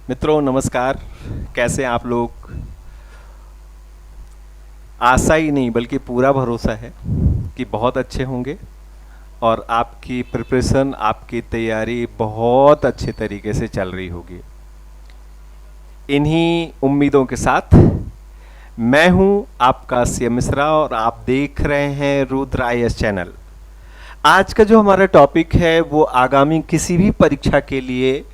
मित्रों नमस्कार। कैसे आप लोग? आशा ही नहीं बल्कि पूरा भरोसा है कि बहुत अच्छे होंगे और आपकी प्रिपरेशन, आपकी तैयारी बहुत अच्छे तरीके से चल रही होगी। इन्हीं उम्मीदों के साथ मैं हूं आपका सीएम मिश्रा और आप देख रहे हैं रुद्र आईएएस चैनल। आज का जो हमारा टॉपिक है वो आगामी किसी भी परीक्षा के लिए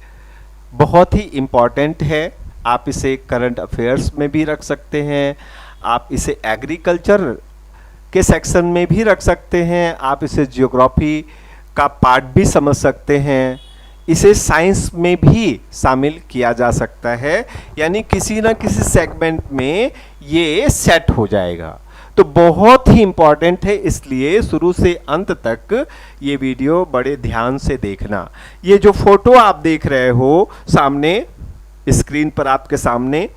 बहुत ही इम्पॉर्टेंट है। आप इसे करंट अफेयर्स में भी रख सकते हैं, आप इसे एग्रीकल्चर के सेक्शन में भी रख सकते हैं, आप इसे ज्योग्राफी का पार्ट भी समझ सकते हैं, इसे साइंस में भी शामिल किया जा सकता है, यानी किसी ना किसी सेगमेंट में ये सेट हो जाएगा। तो बहुत ही इम्पॉर्टेंट है, इसलिए शुरू से अंत तक ये वीडियो बड़े ध्यान से देखना। ये जो फोटो आप देख रहे हो सामने स्क्रीन पर आपके सामने,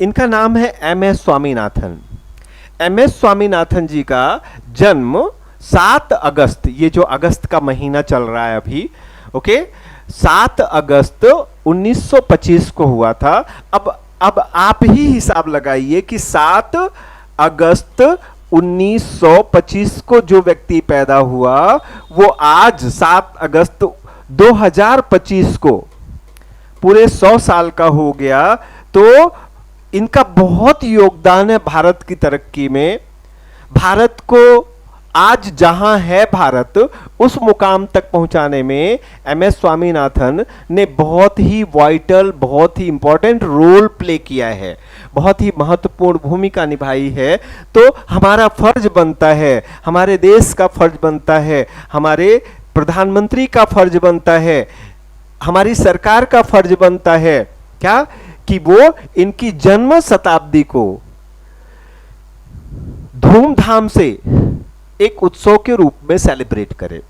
इनका नाम है एमएस स्वामीनाथन। एमएस स्वामीनाथन जी का जन्म 7 अगस्त, ये जो अगस्त का महीना चल रहा है अभी, ओके, 7 अगस्त 1925 को हुआ था। अब आप ही हिसाब लगाइए कि 7 अगस्त 1925 को जो व्यक्ति पैदा हुआ वो आज 7 अगस्त 2025 को पूरे 100 साल का हो गया। तो इनका बहुत योगदान है भारत की तरक्की में। भारत को आज जहां है भारत, उस मुकाम तक पहुंचाने में एमएस स्वामीनाथन ने बहुत ही वाइटल, बहुत ही इंपॉर्टेंट रोल प्ले किया है, बहुत ही महत्वपूर्ण भूमिका निभाई है। तो हमारा फर्ज बनता है, हमारे देश का फर्ज बनता है, हमारे प्रधानमंत्री का फर्ज बनता है, हमारी सरकार का फर्ज बनता है क्या, कि वो इनकी जन्म शताब्दी को धूमधाम से एक उत्सव के रूप में सेलिब्रेट करें।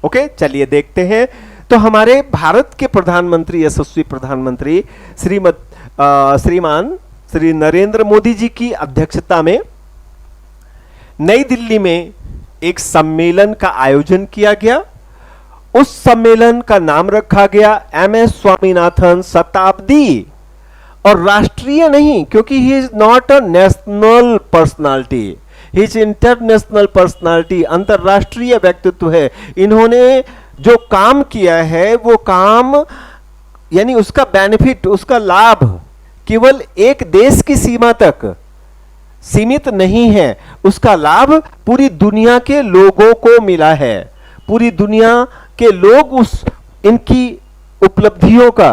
ओके, चलिए देखते हैं। तो हमारे भारत के प्रधानमंत्री, यशस्वी प्रधानमंत्री श्रीमान श्री नरेंद्र मोदी जी की अध्यक्षता में नई दिल्ली में एक सम्मेलन का आयोजन किया गया। उस सम्मेलन का नाम रखा गया एमएस स्वामीनाथन शताब्दी, और राष्ट्रीय नहीं, क्योंकि he is not a national personality, he is international personality, अंतरराष्ट्रीय व्यक्तित्व है। इन्होंने जो काम किया है वो काम, यानी उसका बेनिफिट, उसका लाभ केवल एक देश की सीमा तक सीमित नहीं है, उसका लाभ पूरी दुनिया के लोगों को मिला है। पूरी दुनिया के लोग उस इनकी उपलब्धियों का,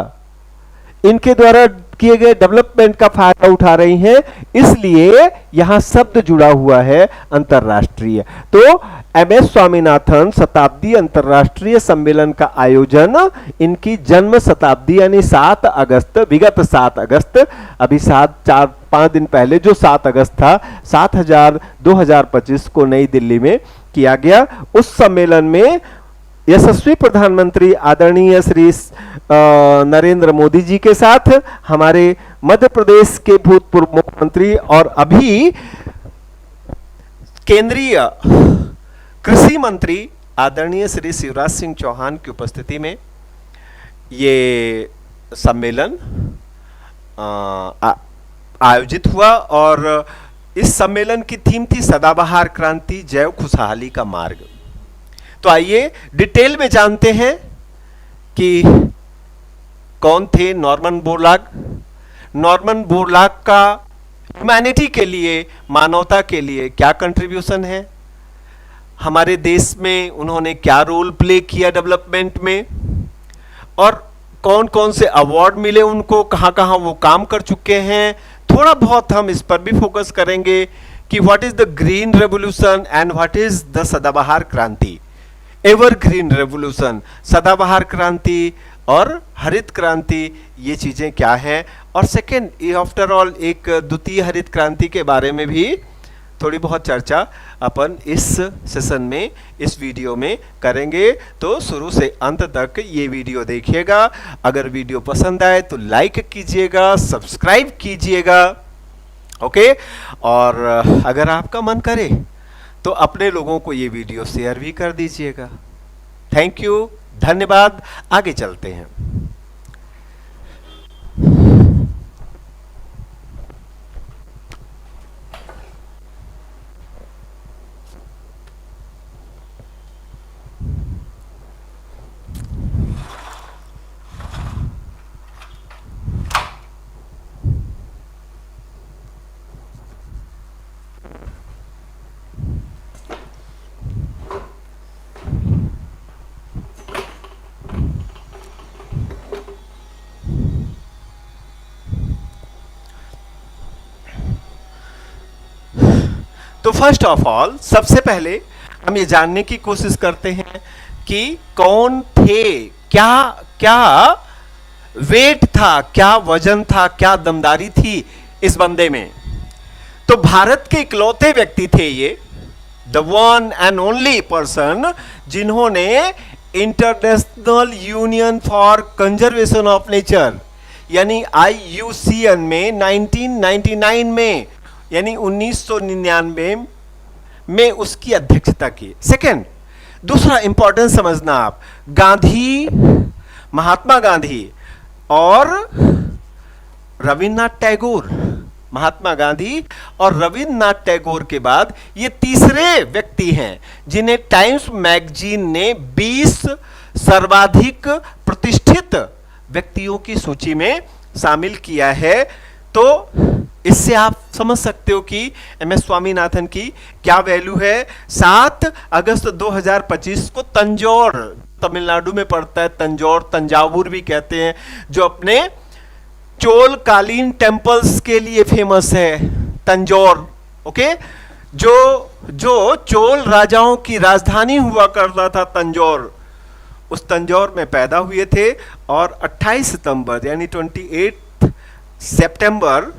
इनके द्वारा किए गए डेवलपमेंट का फायदा उठा रही हैं, इसलिए यहां शब्द जुड़ा हुआ है अंतरराष्ट्रीय। तो एमएस स्वामीनाथन शताब्दी अंतरराष्ट्रीय सम्मेलन का आयोजन इनकी जन्म शताब्दी यानी 7 अगस्त, विगत 7 अगस्त, अभी 4-5 दिन पहले जो 7 अगस्त था 2025 को नई दिल्ली में किया गया। उस सम्मेलन में यशस्वी प्रधानमंत्री आदरणीय श्री नरेंद्र मोदी जी के साथ हमारे मध्य प्रदेश के भूतपूर्व मुख्यमंत्री और अभी केंद्रीय कृषि मंत्री आदरणीय श्री शिवराज सिंह चौहान की उपस्थिति में ये सम्मेलन आयोजित हुआ। और इस सम्मेलन की थीम थी सदाबहार क्रांति, जैव खुशहाली का मार्ग। तो आइए डिटेल में जानते हैं कि कौन थे नॉर्मन बोरलॉग। नॉर्मन बोरलॉग का ह्यूमैनिटी के लिए, मानवता के लिए क्या कंट्रीब्यूशन है, हमारे देश में उन्होंने क्या रोल प्ले किया डेवलपमेंट में, और कौन कौन से अवार्ड मिले उनको, कहां कहां वो काम कर चुके हैं। थोड़ा बहुत हम इस पर भी फोकस करेंगे कि what is the green revolution and what is the सदाबहार क्रांति, एवरग्रीन रेवोल्यूशन, सदाबहार क्रांति और हरित क्रांति, ये चीजें क्या हैं। और सेकेंड, आफ्टर ऑल एक द्वितीय हरित क्रांति के बारे में भी थोड़ी बहुत चर्चा अपन इस सेशन में, इस वीडियो में करेंगे। तो शुरू से अंत तक ये वीडियो देखिएगा। अगर वीडियो पसंद आए तो लाइक कीजिएगा, सब्सक्राइब कीजिएगा, ओके। और अगर आपका मन करे तो अपने लोगों को ये वीडियो शेयर भी कर दीजिएगा। थैंक यू, धन्यवाद। आगे चलते हैं। तो फर्स्ट ऑफ ऑल सबसे पहले हम ये जानने की कोशिश करते हैं कि कौन थे, क्या क्या वेट था, क्या वजन था, क्या दमदारी थी इस बंदे में। तो भारत के इकलौते व्यक्ति थे ये, the one and only person जिन्होंने International Union for Conservation of Nature यानी IUCN में 1999 में यानी 1999 में उसकी अध्यक्षता की। सेकेंड, दूसरा इंपॉर्टेंट समझना आप, गांधी, महात्मा गांधी और रविन्द्रनाथ टैगोर, महात्मा गांधी और रविन्द्रनाथ टैगोर के बाद ये तीसरे व्यक्ति हैं जिन्हें टाइम्स मैगजीन ने 20 सर्वाधिक प्रतिष्ठित व्यक्तियों की सूची में शामिल किया है। तो इससे आप समझ सकते हो कि MS स्वामीनाथन की क्या वैल्यू है। 7 अगस्त 2025 को तंजौर, तमिलनाडु में पड़ता है तंजौर, तंजावुर भी कहते हैं, जो अपने चोल कालीन टेम्पल्स के लिए फेमस है तंजौर। ओके, जो चोल राजाओं की राजधानी हुआ करता था तंजौर, उस तंजौर में पैदा हुए थे और 28 सितंबर यानी 28 सितंबर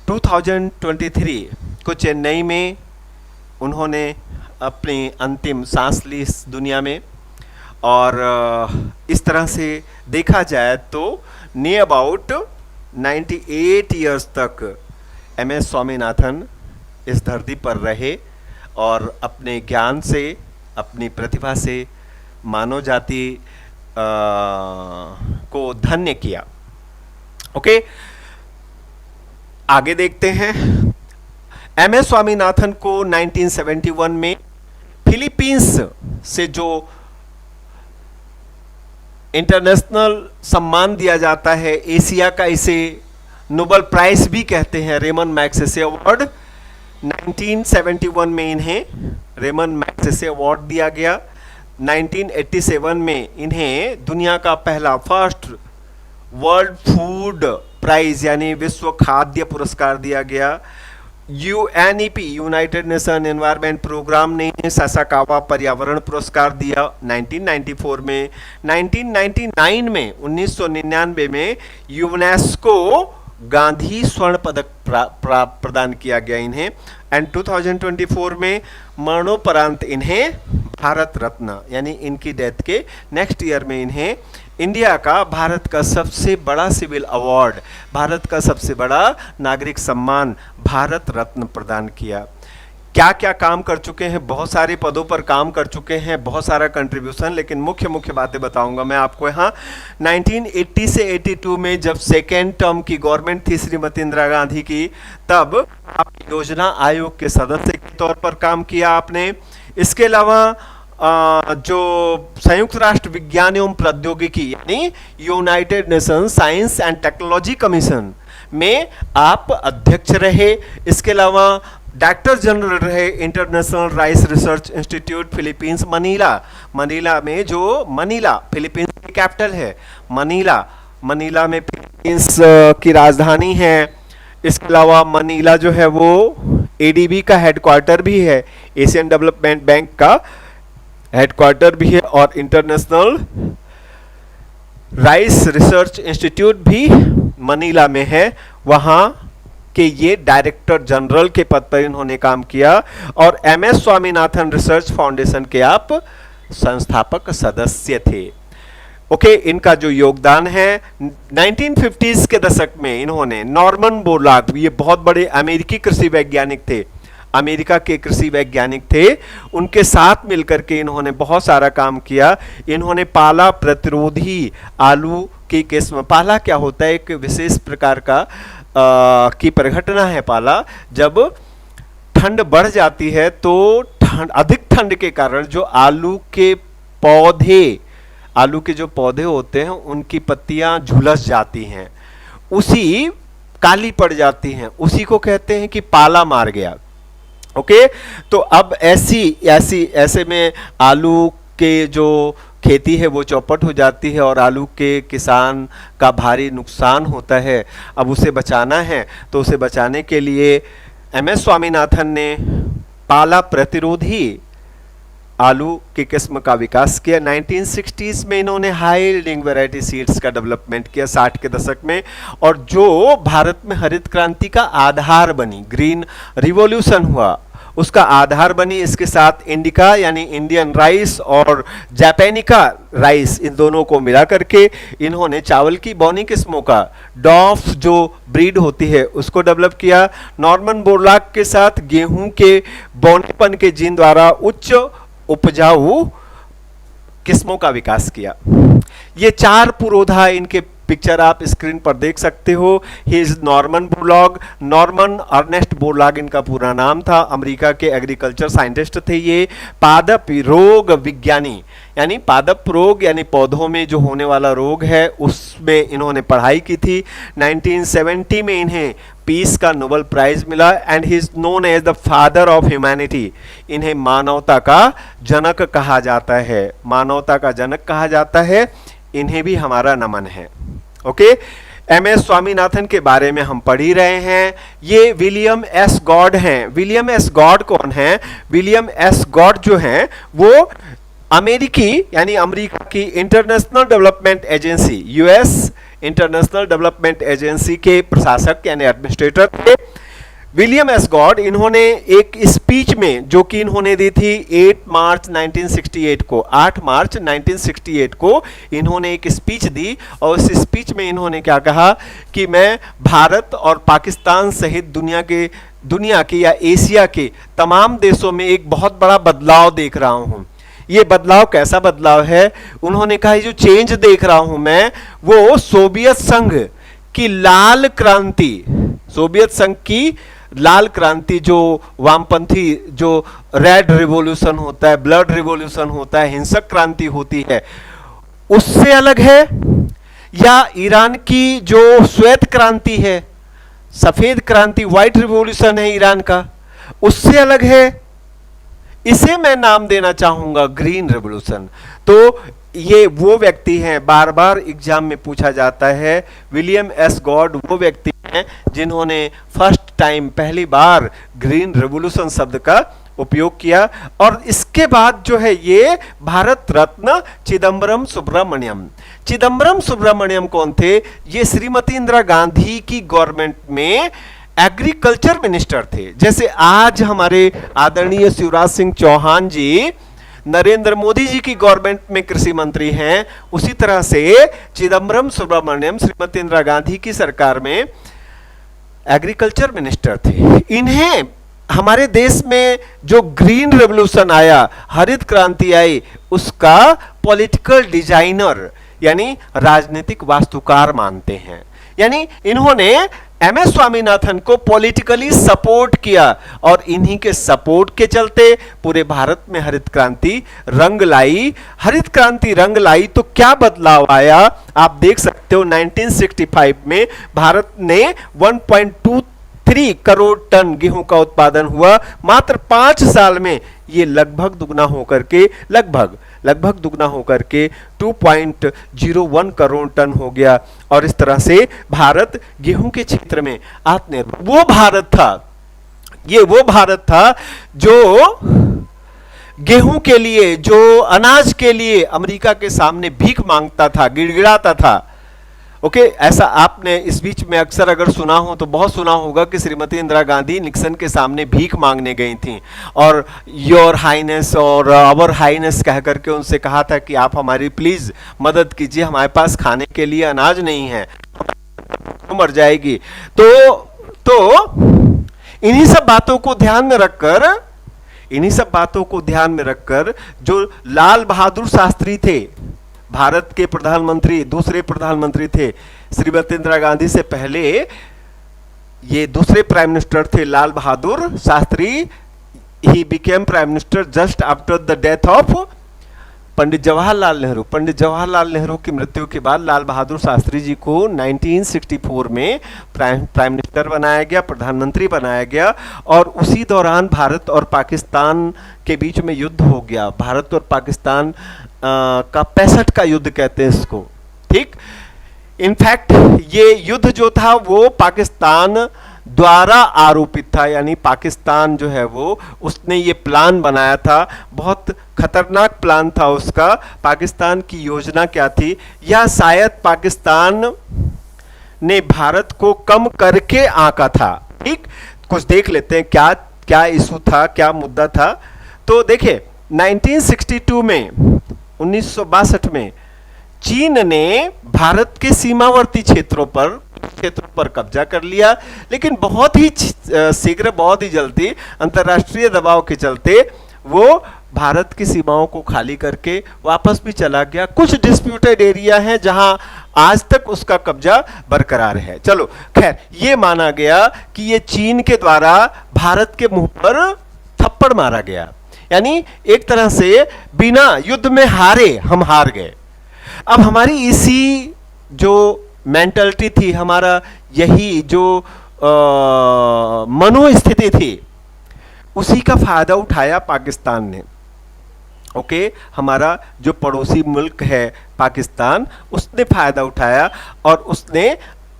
2023 को चेन्नई में उन्होंने अपनी अंतिम सांस ली इस दुनिया में। और इस तरह से देखा जाए तो नियर अबाउट 98 इयर्स तक MS स्वामीनाथन इस धरती पर रहे और अपने ज्ञान से, अपनी प्रतिभा से मानव जाति को धन्य किया। ओके, आगे देखते हैं। MS स्वामीनाथन को 1971 में फिलीपींस से जो इंटरनेशनल सम्मान दिया जाता है, एशिया का इसे नोबेल प्राइज भी कहते हैं, रेमन मैग्सेसे अवार्ड, 1971 में इन्हें रेमन मैग्सेसे अवार्ड दिया गया। 1987 में इन्हें दुनिया का पहला फर्स्ट वर्ल्ड फूड प्राइज यानी विश्व खाद्य पुरस्कार दिया गया। UNEP United Nation Environment Programme ने सासाकावा पर्यावरण पुरस्कार दिया 1994 में। 1999 में 1999 में यूनेस्को गांधी स्वर्ण पदक प्रदान किया गया इन्हें। एंड 2024 में मरणोपरांत इन्हें भारत रत्न यानी इनकी डेथ के नेक्स्ट ईयर में इन्हें इंडिया का, भारत का सबसे बड़ा सिविल अवार्ड, भारत का सबसे बड़ा नागरिक सम्मान भारत रत्न प्रदान किया। क्या क्या काम कर चुके हैं, बहुत सारे पदों पर काम कर चुके हैं, बहुत सारा कंट्रीब्यूशन, लेकिन मुख्य मुख्य बातें बताऊंगा मैं आपको यहाँ। 1980 से 82 में जब सेकेंड टर्म की गवर्नमेंट थी श्रीमती इंदिरा गांधी की, तब आप योजना आयोग के सदस्य के तौर पर काम किया आपने। इसके अलावा जो संयुक्त राष्ट्र विज्ञान एवं प्रौद्योगिकी यानी United nation science and technology commission में आप अध्यक्ष रहे। इसके अलावा डायरेक्टर जनरल रहे international rice research institute Philippines Manila में, जो मनीला फिलीपींस की कैपिटल है। मनीला में फिलीपींस की राजधानी है। इसके अलावा मनीला जो है वो ADB का हेडक्वार्टर भी है, एशियन डेवलपमेंट बैंक का हेडक्वार्टर भी है, और इंटरनेशनल राइस रिसर्च इंस्टीट्यूट भी मनीला में है। वहाँ के ये डायरेक्टर जनरल के पद पर इन्होंने काम किया और MS स्वामीनाथन रिसर्च फाउंडेशन के आप संस्थापक सदस्य थे। ओके, इनका जो योगदान है 1950s के दशक में इन्होंने नॉर्मन बोरलॉग, ये बहुत बड़े अमेरिकी कृषि वैज्ञानिक थे, अमेरिका के कृषि वैज्ञानिक थे, उनके साथ मिलकर के इन्होंने बहुत सारा काम किया। इन्होंने पाला प्रतिरोधी आलू की किस्म, पाला क्या होता है, एक विशेष प्रकार का की परिघटना है पाला। जब ठंड बढ़ जाती है तो अधिक ठंड के कारण जो आलू के जो पौधे होते हैं उनकी पत्तियां झुलस जाती हैं, उसी काली पड़ जाती हैं, उसी को कहते हैं कि पाला मार गया। ओके, तो अब ऐसे में आलू के जो खेती है वो चौपट हो जाती है और आलू के किसान का भारी नुकसान होता है। अब उसे बचाना है तो उसे बचाने के लिए एमएस स्वामीनाथन ने पाला प्रतिरोधी आलू की किस्म का विकास किया। 1960s में इन्होंने हाई यील्डिंग वैरायटी सीड्स का डेवलपमेंट किया 60 के दशक में, और जो भारत में हरित क्रांति का आधार बनी, ग्रीन रिवॉल्यूशन हुआ उसका आधार बनी। इसके साथ इंडिका यानी इंडियन राइस और जापानिका राइस, इन दोनों को मिला करके इन्होंने चावल की बौनी किस्मों का डॉफ जो ब्रीड होती है उसको डेवलप किया। नॉर्मन बोरलॉग के साथ गेहूं के बौनेपन के जीन द्वारा उच्च उपजाऊ किस्मों का विकास किया। ये 4 पुरोधा, इनके पिक्चर आप स्क्रीन पर देख सकते हो। He is Norman Borlaug, Norman Ernest Borlaug इनका पूरा नाम था। अमेरिका के एग्रीकल्चर साइंटिस्ट थे ये। पादप रोग विज्ञानी, यानी पादप रोग यानी पौधों में जो होने वाला रोग है उसमें इन्होंने पढ़ाई की थी। 1970 में इन्हें पीस का नोबेल प्राइज मिला and he is known as the father of humanity. इन्हें मानवता का जनक कहा जाता है, मानवता का जनक कहा जाता है। इन्हें भी हमारा नमन है। ओके, एमएस स्वामीनाथन के बारे में हम पढ़ ही रहे हैं। ये विलियम एस गॉड हैं। विलियम एस गॉड कौन है? विलियम एस गॉड जो हैं वो अमेरिकी यानी अमेरिका की international development agency, US international development agency के प्रशासक यानी एडमिनिस्ट्रेटर थे। विलियम एस गॉड, इन्होंने एक स्पीच में जो कि इन्होंने दी थी 8 मार्च 1968 को, 8 मार्च 1968 को इन्होंने एक स्पीच दी, और उस स्पीच में इन्होंने क्या कहा कि मैं भारत और पाकिस्तान सहित दुनिया के या एशिया के तमाम देशों में एक बहुत बड़ा बदलाव देख रहा हूं। ये बदलाव कैसा बदलाव है? उन्होंने कहा ये जो चेंज देख रहा हूं मैं, वो सोवियत संघ की लाल क्रांति, सोवियत संघ की लाल क्रांति, जो वामपंथी, जो रेड रिवॉल्यूशन होता है, ब्लड रिवॉल्यूशन होता है, हिंसक क्रांति होती है, उससे अलग है, या ईरान की जो श्वेत क्रांति है, सफेद क्रांति, व्हाइट रिवॉल्यूशन है ईरान का, उससे अलग है। इसे मैं नाम देना चाहूंगा ग्रीन रिवॉल्यूशन। तो ये वो व्यक्ति हैं, बार बार एग्जाम में पूछा जाता है, विलियम एस गॉड वो व्यक्ति हैं जिन्होंने फर्स्ट टाइम, पहली बार ग्रीन रिवॉल्यूशन शब्द का उपयोग किया। और इसके बाद जो है ये भारत रत्न चिदम्बरम सुब्रमण्यम। चिदम्बरम सुब्रमण्यम कौन थे? ये श्रीमती इंदिरा गांधी की गवर्नमेंट में एग्रीकल्चर मिनिस्टर थे। जैसे आज हमारे आदरणीय शिवराज सिंह चौहान जी नरेंद्र मोदी जी की गवर्नमेंट में कृषि मंत्री हैं, उसी तरह से चिदम्बरम सुब्रमण्यम श्रीमती इंदिरा गांधी की सरकार में एग्रीकल्चर मिनिस्टर थे। इन्हें हमारे देश में जो ग्रीन रेवोल्यूशन आया, हरित क्रांति आई, उसका पॉलिटिकल डिजाइनर यानी राजनीतिक वास्तुकार मानते हैं। यानी इन्होंने एमएस स्वामीनाथन को पॉलिटिकली सपोर्ट किया, और इन्हीं के सपोर्ट के चलते पूरे भारत में हरित क्रांति रंग लाई। हरित क्रांति रंग लाई तो क्या बदलाव आया आप देख सकते हो। 1965 में भारत ने 1.23 करोड़ टन गेहूं का उत्पादन हुआ। मात्र 5 साल में ये लगभग दुगना होकर के लगभग दुगना होकर के 2.01 करोड़ टन हो गया। और इस तरह से भारत गेहूं के क्षेत्र में आत्मनिर्भर, वो भारत था, ये वो भारत था जो गेहूं के लिए, जो अनाज के लिए अमेरिका के सामने भीख मांगता था, गिड़गिड़ाता था। ओके, ऐसा आपने इस बीच में अक्सर अगर सुना हो तो बहुत सुना होगा कि श्रीमती इंदिरा गांधी निक्सन के सामने भीख मांगने गई थी, और योर हाइनेस और अवर हाइनेस कह करके उनसे कहा था कि आप हमारी प्लीज मदद कीजिए, हमारे पास खाने के लिए अनाज नहीं है, मर जाएगी। तो इन्हीं सब बातों को ध्यान में रखकर जो लाल बहादुर शास्त्री थे, भारत के प्रधानमंत्री, दूसरे प्रधानमंत्री थे श्रीमती इंदिरा गांधी से पहले, ये दूसरे प्राइम मिनिस्टर थे Lal Bahadur Shastri. He became prime minister just after the death of Pandit Jawaharlal Nehru. Pandit Jawaharlal Nehru की मृत्यु के बाद लाल बहादुर शास्त्री जी को 1964 में प्राइम मिनिस्टर बनाया गया, प्रधानमंत्री बनाया गया, और उसी दौरान भारत और पाकिस्तान के बीच में युद्ध हो गया। भारत और पाकिस्तान का 65 का युद्ध कहते हैं इसको, ठीक। इनफैक्ट ये युद्ध जो था वो पाकिस्तान द्वारा आरोपित था, यानी पाकिस्तान जो है वो उसने ये प्लान बनाया था, बहुत खतरनाक प्लान था उसका। पाकिस्तान की योजना क्या थी, या शायद पाकिस्तान ने भारत को कम करके आंका था। ठीक, कुछ देख लेते हैं क्या क्या इशू था, क्या मुद्दा था। तो देखिए 1962 में, 1962 में चीन ने भारत के सीमावर्ती क्षेत्रों पर कब्जा कर लिया, लेकिन बहुत ही शीघ्र, बहुत ही जल्दी अंतर्राष्ट्रीय दबाव के चलते वो भारत की सीमाओं को खाली करके वापस भी चला गया। कुछ डिस्प्यूटेड एरिया हैं जहां आज तक उसका कब्जा बरकरार है। चलो खैर, ये माना गया कि ये चीन के द्वारा भारत के मुंह पर थप्पड़ मारा गया, यानी एक तरह से बिना युद्ध में हारे हम हार गए। अब हमारी इसी जो मेंटलिटी थी, हमारा यही जो मनोस्थिति थी, उसी का फायदा उठाया पाकिस्तान ने। ओके, हमारा जो पड़ोसी मुल्क है पाकिस्तान, उसने फायदा उठाया और उसने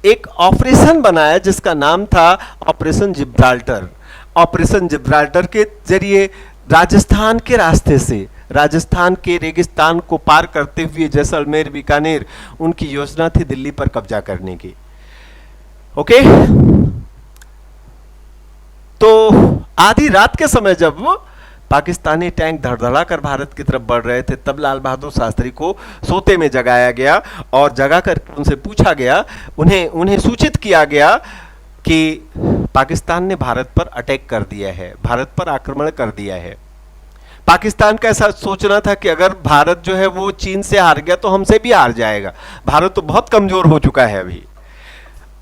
एक ऑपरेशन बनाया जिसका नाम था ऑपरेशन जिब्राल्टर। ऑपरेशन जिब्राल्टर के जरिए राजस्थान के रास्ते से, राजस्थान के रेगिस्तान को पार करते हुए जैसलमेर, बीकानेर, उनकी योजना थी दिल्ली पर कब्जा करने की। ओके, तो आधी रात के समय जब पाकिस्तानी टैंक धड़धड़ा कर भारत की तरफ बढ़ रहे थे, तब लाल बहादुर शास्त्री को सोते में जगाया गया और जगा कर उनसे पूछा गया, उन्हें सूचित किया गया कि पाकिस्तान ने भारत पर अटैक कर दिया है, भारत पर आक्रमण कर दिया है। पाकिस्तान का ऐसा सोचना था कि अगर भारत जो है वो चीन से हार गया तो हमसे भी हार जाएगा, भारत तो बहुत कमजोर हो चुका है अभी।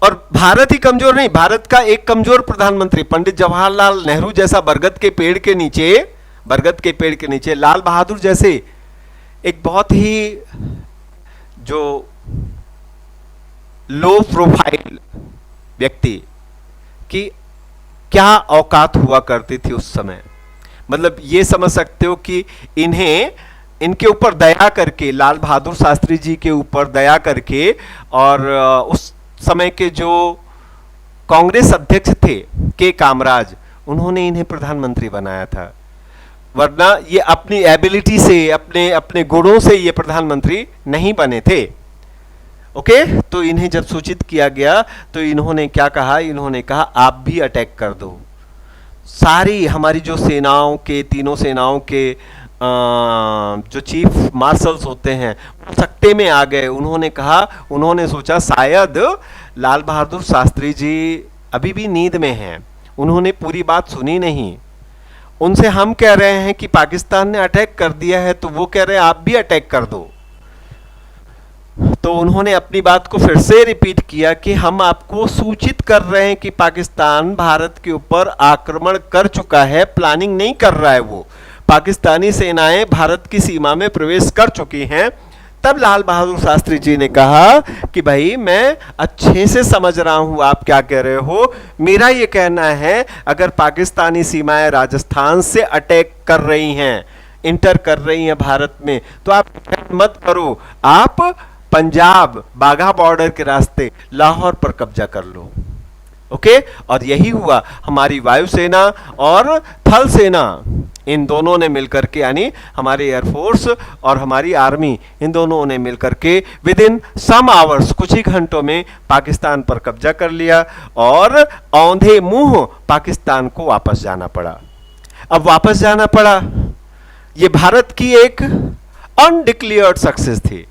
और भारत ही कमजोर नहीं, भारत का एक कमजोर प्रधानमंत्री पंडित जवाहरलाल नेहरू जैसा बरगद के पेड़ के नीचे लाल बहादुर जैसे एक बहुत ही जो लो प्रोफाइल व्यक्ति की क्या औकात हुआ करती थी उस समय। मतलब ये समझ सकते हो कि इनके ऊपर दया करके, लाल बहादुर शास्त्री जी के ऊपर दया करके, और उस समय के जो कांग्रेस अध्यक्ष थे के कामराज, उन्होंने इन्हें प्रधानमंत्री बनाया था। वरना ये अपनी एबिलिटी से, अपने गुणों से ये प्रधानमंत्री नहीं बने थे। ओके, तो इन्हें जब सूचित किया गया तो इन्होंने क्या कहा, इन्होंने कहा आप भी अटैक कर दो। सारी हमारी जो सेनाओं के, तीनों सेनाओं के जो चीफ मार्शल्स होते हैं वो सट्टे में आ गए। उन्होंने सोचा शायद लाल बहादुर शास्त्री जी अभी भी नींद में हैं, उन्होंने पूरी बात सुनी नहीं। उनसे हम कह रहे हैं कि पाकिस्तान ने अटैक कर दिया है, तो वो कह रहे हैं आप भी अटैक कर दो। तो उन्होंने अपनी बात को फिर से रिपीट किया कि हम आपको सूचित कर रहे हैं कि पाकिस्तान भारत के ऊपर आक्रमण कर चुका है, प्लानिंग नहीं कर रहा है। वो पाकिस्तानी सेनाएं भारत की सीमा में प्रवेश कर चुकी हैं। तब लाल बहादुर शास्त्री जी ने कहा कि भाई मैं अच्छे से समझ रहा हूं आप क्या कह रहे हो, मेरा ये कहना है अगर पाकिस्तानी सीमाएं राजस्थान से अटैक कर रही हैं, इंटर कर रही हैं भारत में, तो आप मत करो, आप पंजाब बाघा बॉर्डर के रास्ते लाहौर पर कब्जा कर लो। ओके, और यही हुआ। हमारी वायुसेना और थल सेना, इन दोनों ने मिलकर के, यानी हमारे एयरफोर्स और हमारी आर्मी, इन दोनों ने मिलकर के विद इन सम आवर्स, कुछ ही घंटों में पाकिस्तान पर कब्जा कर लिया और औंधे मुंह पाकिस्तान को वापस जाना पड़ा। अब वापस जाना पड़ा, ये भारत की एक अनडिक्लेयर्ड सक्सेस थी,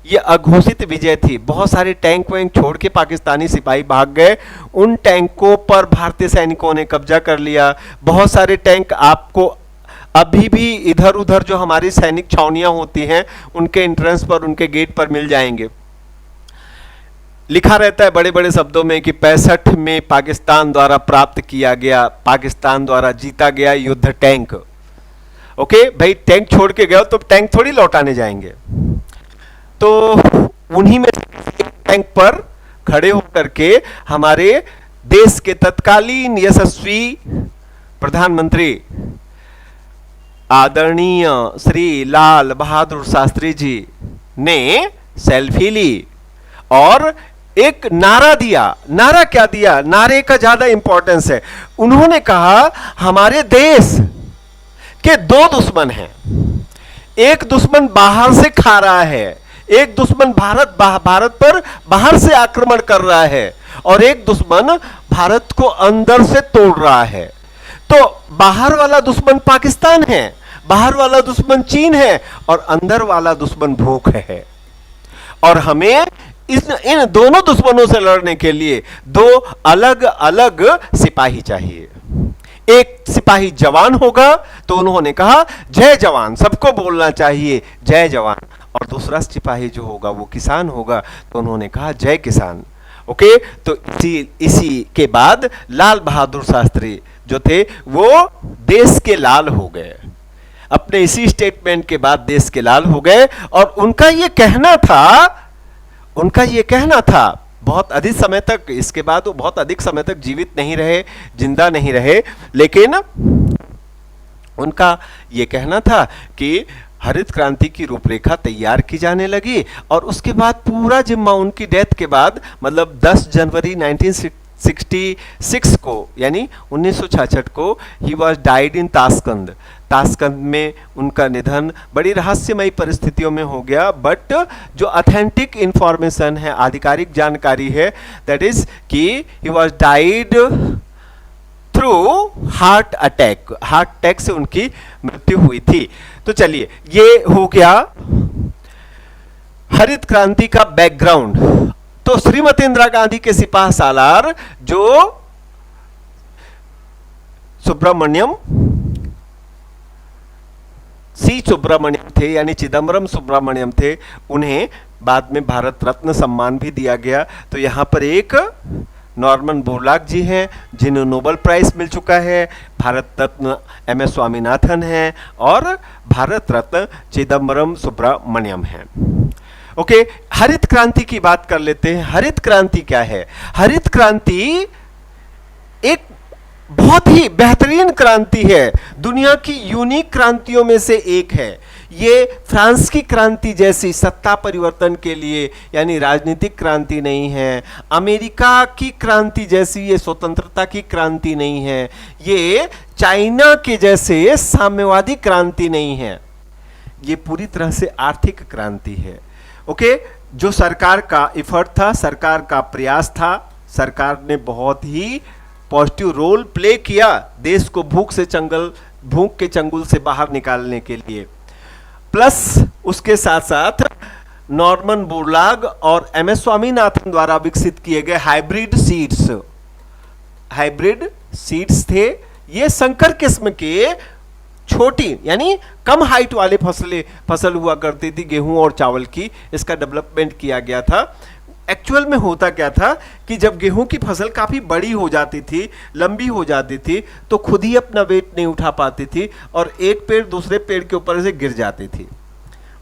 ये अघोषित विजय थी। बहुत सारे टैंक वैंक छोड़ के पाकिस्तानी सिपाही भाग गए, उन टैंकों पर भारतीय सैनिकों ने कब्जा कर लिया। बहुत सारे टैंक आपको अभी भी इधर उधर जो हमारी सैनिक छावनियां होती हैं उनके एंट्रेंस पर, उनके गेट पर मिल जाएंगे। लिखा रहता है बड़े बड़े शब्दों में कि 65 में पाकिस्तान द्वारा प्राप्त किया गया, पाकिस्तान द्वारा जीता गया युद्ध टैंक। ओके भाई, टैंक छोड़ के गए तो टैंक थोड़ी लौटाने जाएंगे। तो उन्हीं में टैंक पर खड़े होकर के हमारे देश के तत्कालीन यशस्वी प्रधानमंत्री आदरणीय श्री लाल बहादुर शास्त्री जी ने सेल्फी ली और एक नारा दिया। नारा क्या दिया? नारे का ज्यादा इंपॉर्टेंस है। उन्होंने कहा हमारे देश के दो दुश्मन हैं। एक दुश्मन बाहर से खा रहा है, एक दुश्मन भारत पर बाहर से आक्रमण कर रहा है, और एक दुश्मन भारत को अंदर से तोड़ रहा है। तो बाहर वाला दुश्मन पाकिस्तान है, बाहर वाला दुश्मन चीन है, और अंदर वाला दुश्मन भूख है। और हमें इन दोनों दुश्मनों से लड़ने के लिए दो अलग अलग सिपाही चाहिए। एक सिपाही जवान होगा, तो उन्होंने कहा जय जवान, सबको बोलना चाहिए जय जवान। और दूसरा सिपाही जो होगा वो किसान होगा, तो उन्होंने कहा जय किसान। ओके, तो इसी के बाद लाल बहादुर शास्त्री जो थे वो देश के लाल हो गए। अपने इसी स्टेटमेंट के बाद देश के लाल हो गए। और उनका ये कहना था बहुत अधिक समय तक, इसके बाद वो बहुत अधिक समय तक जीवित नहीं रहे, जिंदा नहीं रहे, लेकिन उनका ये कहना था कि हरित क्रांति की रूपरेखा तैयार की जाने लगी। और उसके बाद पूरा जिम्मा उनकी डेथ के बाद, मतलब 10 जनवरी 1966 को, यानी 1966 को he was died in Tashkent. Tashkent में उनका निधन बड़ी रहस्यमयी परिस्थितियों में हो गया। बट जो ऑथेंटिक इंफॉर्मेशन है, आधिकारिक जानकारी है, दैट इज कि he was died through heart attack से उनकी मृत्यु हुई थी। तो चलिए, ये हो गया हरित क्रांति का बैकग्राउंड। तो श्रीमती इंदिरा गांधी के सिपाह सालार जो सुब्रमण्यम थे, यानी चिदम्बरम सुब्रमण्यम थे, उन्हें बाद में भारत रत्न सम्मान भी दिया गया। तो यहां पर एक नॉर्मन बोरलॉग जी हैं जिन्हें नोबेल प्राइज मिल चुका है, भारत रत्न MS स्वामीनाथन हैं, और भारत रत्न चिदम्बरम सुब्रमण्यम हैं। ओके, हरित क्रांति की बात कर लेते हैं। हरित क्रांति क्या है? हरित क्रांति एक बहुत ही बेहतरीन क्रांति है, दुनिया की यूनिक क्रांतियों में से एक है। ये फ्रांस की क्रांति जैसी सत्ता परिवर्तन के लिए, यानी राजनीतिक क्रांति नहीं है। अमेरिका की क्रांति जैसी ये स्वतंत्रता की क्रांति नहीं है। ये चाइना के जैसे साम्यवादी क्रांति नहीं है। ये पूरी तरह से आर्थिक क्रांति है। ओके, जो सरकार का एफर्ट था, सरकार का प्रयास था, सरकार ने बहुत ही पॉजिटिव रोल प्ले किया देश को भूख के चंगुल से बाहर निकालने के लिए। प्लस उसके साथ साथ नॉर्मन बोरलॉग और MS स्वामीनाथन द्वारा विकसित किए गए हाइब्रिड सीड्स थे। ये संकर किस्म के छोटी, यानी कम हाइट वाले फसल हुआ करती थी, गेहूं और चावल की। इसका डेवलपमेंट किया गया था। एक्चुअल में होता क्या था कि जब गेहूं की फसल काफ़ी बड़ी हो जाती थी, लंबी हो जाती थी, तो खुद ही अपना वेट नहीं उठा पाती थी और एक पेड़ दूसरे पेड़ के ऊपर से गिर जाती थी।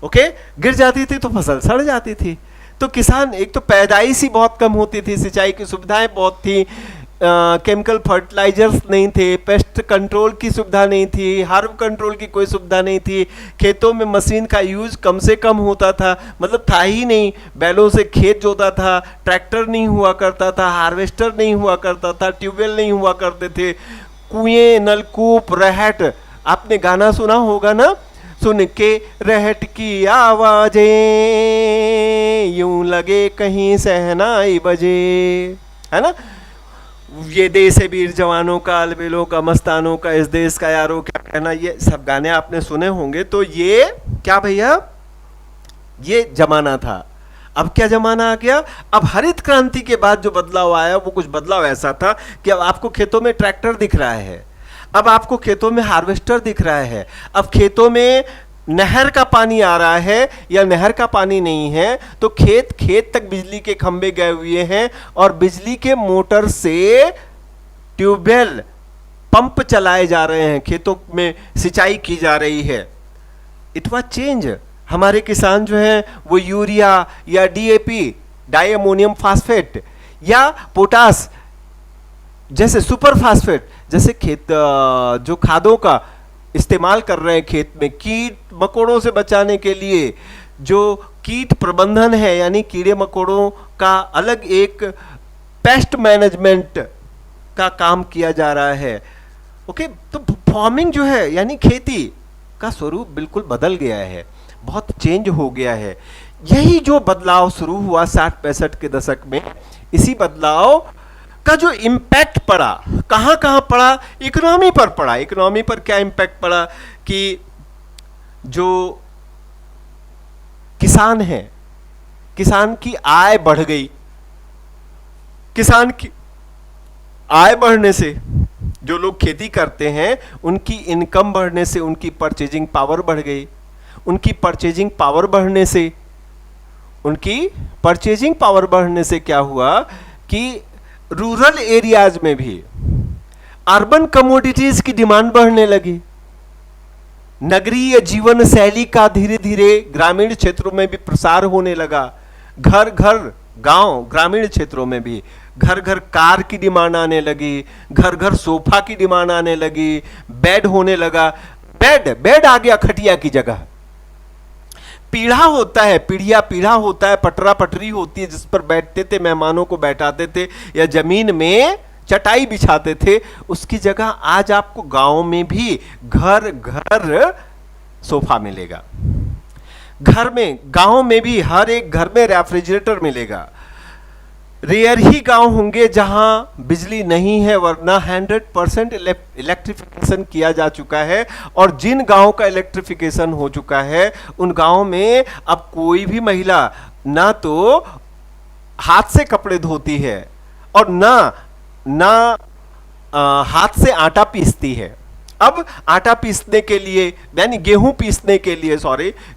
ओके, गिर जाती थी तो फसल सड़ जाती थी। तो किसान, एक तो पैदाइश ही बहुत कम होती थी, सिंचाई की सुविधाएं बहुत थी, केमिकल फर्टिलाइजर्स नहीं थे, पेस्ट कंट्रोल की सुविधा नहीं थी, हार्म कंट्रोल की कोई सुविधा नहीं थी, खेतों में मशीन का यूज कम से कम होता था, मतलब था ही नहीं। बैलों से खेत जोता था, ट्रैक्टर नहीं हुआ करता था, हार्वेस्टर नहीं हुआ करता था, ट्यूबवेल नहीं हुआ करते थे, कुएं, नलकूप, रहट। आपने गाना सुना होगा ना, सुन के रहट की आवाजें यूं लगे कहीं सहनाई बजे, है ना। ये देश है वीर जवानों का, अलबेलों का, मस्तानों का, इस देश का यारों क्या कहना, ये सब गाने आपने सुने होंगे। तो ये क्या भैया, ये जमाना था। अब क्या जमाना आ गया? अब हरित क्रांति के बाद जो बदलाव आया वो कुछ बदलाव ऐसा था कि अब आपको खेतों में ट्रैक्टर दिख रहा है, अब आपको खेतों में हार्वेस्टर दिख रहा है, अब खेतों में नहर का पानी आ रहा है या नहर का पानी नहीं है, तो खेत तक बिजली के खंभे गए हुए हैं और बिजली के मोटर से ट्यूबवेल, पंप चलाए जा रहे हैं, खेतों में सिंचाई की जा रही है। It was change. हमारे किसान जो हैं वो यूरिया या DAP, डाई अमोनियम फास्फेट, या पोटास जैसे सुपर फास्फेट जैसे जो खादों का इस्तेमाल कर रहे हैं खेत में, कीट मकोड़ों से बचाने के लिए। जो कीट प्रबंधन है, यानी कीड़े मकोड़ों का अलग एक पेस्ट मैनेजमेंट का काम किया जा रहा है। ओके, तो फार्मिंग जो है यानी खेती का स्वरूप बिल्कुल बदल गया है, बहुत चेंज हो गया है। यही जो बदलाव शुरू हुआ 60-65 के दशक में, इसी बदलाव का जो इम्पैक्ट पड़ा, कहाँ कहाँ पड़ा? इकोनॉमी पर पड़ा। इकोनॉमी पर क्या इम्पैक्ट पड़ा कि जो किसान है, किसान की आय बढ़ गई। किसान की आय बढ़ने से, जो लोग खेती करते हैं उनकी इनकम बढ़ने से उनकी परचेजिंग पावर बढ़ गई। उनकी परचेजिंग पावर बढ़ने से, उनकी परचेजिंग पावर बढ़ने से क्या हुआ कि रूरल एरियाज में भी अर्बन कमोडिटीज की डिमांड बढ़ने लगी। नगरीय जीवन शैली का धीरे धीरे ग्रामीण क्षेत्रों में भी प्रसार होने लगा। घर घर गांव, ग्रामीण क्षेत्रों में भी घर घर कार की डिमांड आने लगी, घर घर सोफा की डिमांड आने लगी, बेड होने लगा। बेड आ गया खटिया की जगह। पीढ़ा होता है, पीढ़ा होता है, पटरा पटरी होती है जिस पर बैठते थे, मेहमानों को बैठाते थे या जमीन में चटाई बिछाते थे। उसकी जगह आज आपको गांव में भी घर घर सोफा मिलेगा। घर में, गांव में भी हर एक घर में रेफ्रिजरेटर मिलेगा। रेयर ही गांव होंगे जहां बिजली नहीं है, वरना 100% इलेक्ट्रिफिकेशन किया जा चुका है। और जिन गांव का इलेक्ट्रिफिकेशन हो चुका है उन गांव में अब कोई भी महिला ना तो हाथ से कपड़े धोती है और ना हाथ से आटा पीसती है। अब आटा पीसने के लिए, यानी गेहूं पीसने के लिए,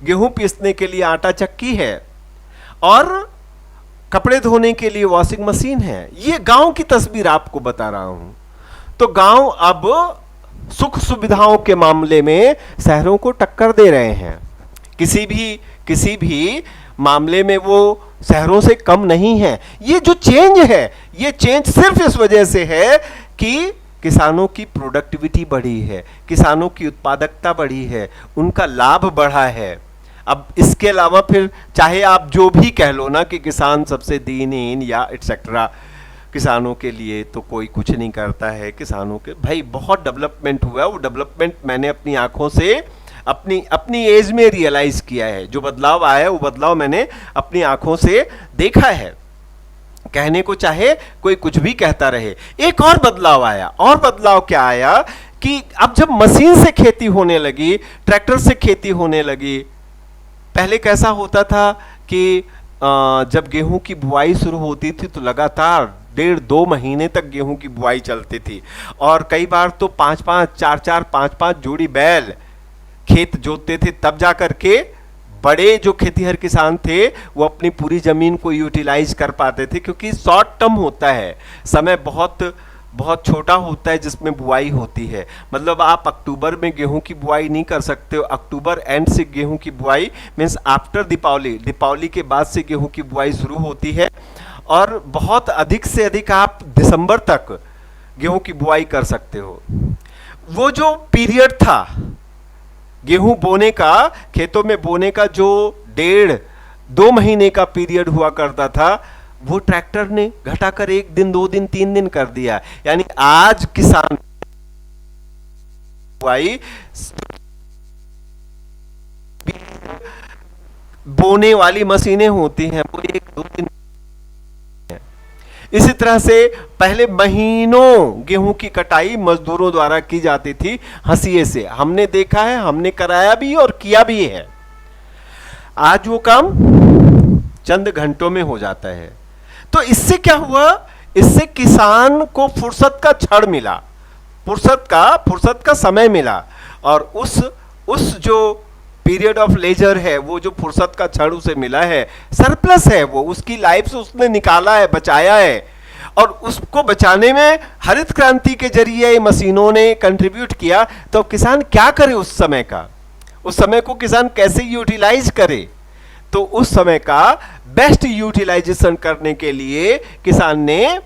गेहूं पीसने के लिए आटा चक्की है और कपड़े धोने के लिए वॉशिंग मशीन है। ये गांव की तस्वीर आपको बता रहा हूं। तो गांव अब सुख सुविधाओं के मामले में शहरों को टक्कर दे रहे हैं। किसी भी मामले में वो शहरों से कम नहीं है। ये जो चेंज है, ये चेंज सिर्फ इस वजह से है कि किसानों की प्रोडक्टिविटी बढ़ी है, किसानों की उत्पादकता बढ़ी है, उनका लाभ बढ़ा है। अब इसके अलावा फिर चाहे आप जो भी कह लो ना कि किसान सबसे दीनहीन या एटसेट्रा, किसानों के लिए तो कोई कुछ नहीं करता है। किसानों के भाई बहुत डेवलपमेंट हुआ है। वो डेवलपमेंट मैंने अपनी आंखों से अपनी एज में रियलाइज किया है। जो बदलाव आया है वो बदलाव मैंने अपनी आंखों से देखा है। कहने को चाहे कोई कुछ भी कहता रहे। एक और बदलाव आया। और बदलाव क्या आया कि अब जब मशीन से खेती होने लगी, ट्रैक्टर से खेती होने लगी। पहले कैसा होता था कि जब गेहूं की बुआई शुरू होती थी तो लगातार 1.5-2 महीने तक गेहूं की बुआई चलती थी और कई बार तो 5-5, 4-4, 5-5 जोड़ी बैल खेत जोतते थे। तब जा करके बड़े जो खेतीहर किसान थे वो अपनी पूरी जमीन को यूटिलाइज कर पाते थे, क्योंकि शॉर्ट टर्म होता है, समय बहुत बहुत छोटा होता है जिसमें बुआई होती है। मतलब आप अक्टूबर में गेहूं की बुआई नहीं कर सकते हो। अक्टूबर एंड से गेहूं की बुआई मीन्स आफ्टर दीपावली के बाद से गेहूं की बुआई शुरू होती है और बहुत अधिक से अधिक आप दिसंबर तक गेहूं की बुआई कर सकते हो। वो जो पीरियड था गेहूं बोने का, खेतों में बोने का, जो 1.5-2 महीने का पीरियड हुआ करता था, वो ट्रैक्टर ने घटाकर 1 दिन, 2 दिन, 3 दिन कर दिया। यानी आज किसान बुआई बोने वाली मशीनें होती हैं वो 1-2 दिन। इसी तरह से पहले महीनों गेहूं की कटाई मजदूरों द्वारा की जाती थी हंसिए से। हमने देखा है, हमने कराया भी और किया भी है। आज वो काम चंद घंटों में हो जाता है। तो इससे क्या हुआ? इससे किसान को फुर्सत का क्षण मिला, फुर्सत का समय मिला और उस जो पीरियड ऑफ लेजर है, वो जो फुर्सत का क्षण उसे मिला है, सरप्लस है, वो उसकी लाइफ से उसने निकाला है, बचाया है। और उसको बचाने में हरित क्रांति के जरिए मशीनों ने कंट्रीब्यूट किया। तो किसान क्या करे उस समय को किसान कैसे यूटिलाइज करे? तो उस समय का बेस्ट यूटिलाइजेशन करने के लिए किसान ने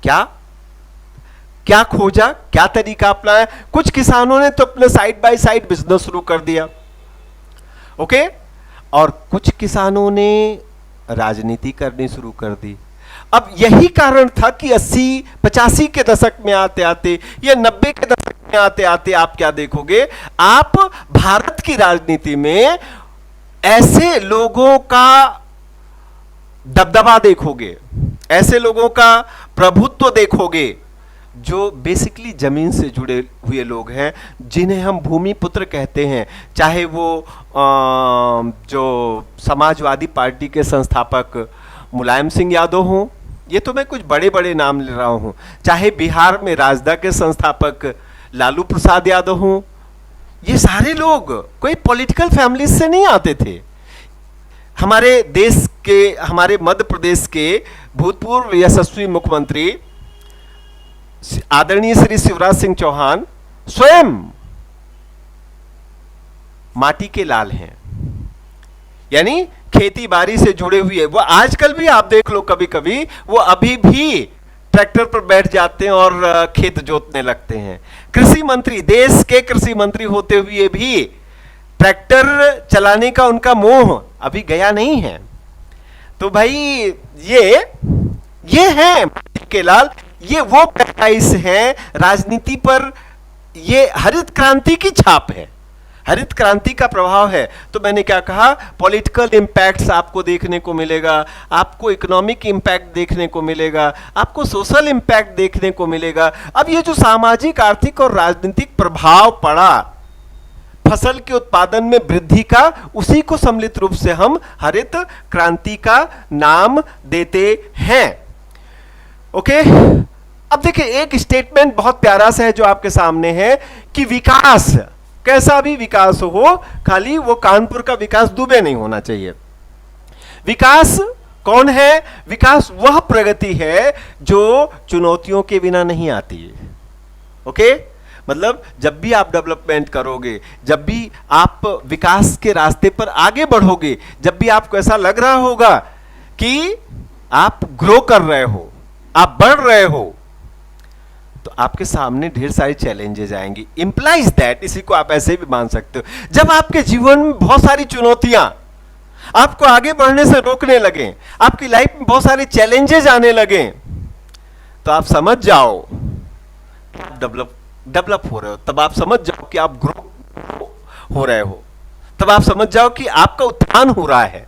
क्या खोजा, क्या तरीका अपनाया? कुछ किसानों ने तो अपने साइड बाय साइड बिजनेस शुरू कर दिया, ओके। और कुछ किसानों ने राजनीति करनी शुरू कर दी। अब यही कारण था कि 80-85 के दशक में आते आते या 90 के दशक में आते आते आप क्या देखोगे, आप भारत की राजनीति में ऐसे लोगों का दबदबा देखोगे, ऐसे लोगों का प्रभुत्व देखोगे जो बेसिकली जमीन से जुड़े हुए लोग हैं, जिन्हें हम भूमि पुत्र कहते हैं। चाहे वो जो समाजवादी पार्टी के संस्थापक मुलायम सिंह यादव हों, ये तो मैं कुछ बड़े बड़े नाम ले रहा हूं, चाहे बिहार में राजदा के संस्थापक लालू प्रसाद यादव हों, ये सारे लोग कोई पॉलिटिकल फैमिली से नहीं आते थे। हमारे देश के, हमारे मध्य प्रदेश के भूतपूर्व यशस्वी मुख्यमंत्री आदरणीय श्री शिवराज सिंह चौहान स्वयं माटी के लाल हैं, यानी खेती बाड़ी से जुड़े हुए। वो आजकल भी आप देख लो, कभी कभी वो अभी भी ट्रैक्टर पर बैठ जाते हैं और खेत जोतने लगते हैं। कृषि मंत्री, देश के कृषि मंत्री होते हुए भी ट्रैक्टर चलाने का उनका मोह अभी गया नहीं है। तो भाई ये है माटी के लाल, ये वो पैराडाइज है राजनीति पर, ये हरित क्रांति की छाप है, हरित क्रांति का प्रभाव है। तो मैंने क्या कहा, पॉलिटिकल इंपैक्ट्स आपको देखने को मिलेगा, आपको इकोनॉमिक इंपैक्ट देखने को मिलेगा, आपको सोशल इंपैक्ट देखने को मिलेगा। अब ये जो सामाजिक, आर्थिक और राजनीतिक प्रभाव पड़ा फसल के उत्पादन में वृद्धि का, उसी को सम्मिलित रूप से हम हरित क्रांति का नाम देते हैं। ओके, अब देखिए एक स्टेटमेंट बहुत प्यारा सा है जो आपके सामने है कि विकास, कैसा भी विकास हो, खाली वो कानपुर का विकास दुबे नहीं होना चाहिए। विकास कौन है? विकास वह प्रगति है जो चुनौतियों के बिना नहीं आती है। ओके, मतलब जब भी आप डेवलपमेंट करोगे, जब भी आप विकास के रास्ते पर आगे बढ़ोगे, जब भी आपको ऐसा लग रहा होगा कि आप ग्रो कर रहे हो, आप बढ़ रहे हो, तो आपके सामने ढेर सारी चैलेंजेस आएंगी। इंप्लाइज दैट, इसी को आप ऐसे भी मान सकते हो, जब आपके जीवन में बहुत सारी चुनौतियां आपको आगे बढ़ने से रोकने लगे, आपकी लाइफ में बहुत सारे चैलेंजेस आने लगे, तो आप समझ जाओ डेवलप हो रहे हो, तब आप समझ जाओ कि आप ग्रो हो रहे हो, तब आप समझ जाओ कि आपका उत्थान हो रहा है।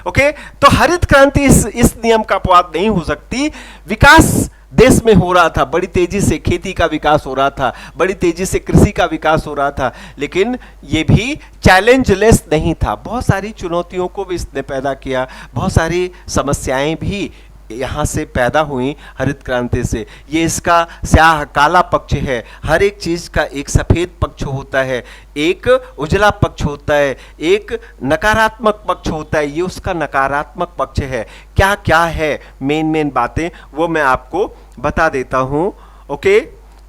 ओके, तो हरित क्रांति इस नियम का अपवाद नहीं हो सकती। विकास देश में हो रहा था, बड़ी तेजी से खेती का विकास हो रहा था, बड़ी तेजी से कृषि का विकास हो रहा था, लेकिन ये भी चैलेंजलेस नहीं था। बहुत सारी चुनौतियों को भी इसने पैदा किया, बहुत सारी समस्याएं भी यहाँ से पैदा हुई हरित क्रांति से। ये इसका स्याह काला पक्ष है। हर एक चीज का एक सफेद पक्ष होता है, एक उजला पक्ष होता है, एक नकारात्मक पक्ष होता है। ये उसका नकारात्मक पक्ष है। क्या क्या है मेन बातें, वो मैं आपको बता देता हूँ। ओके,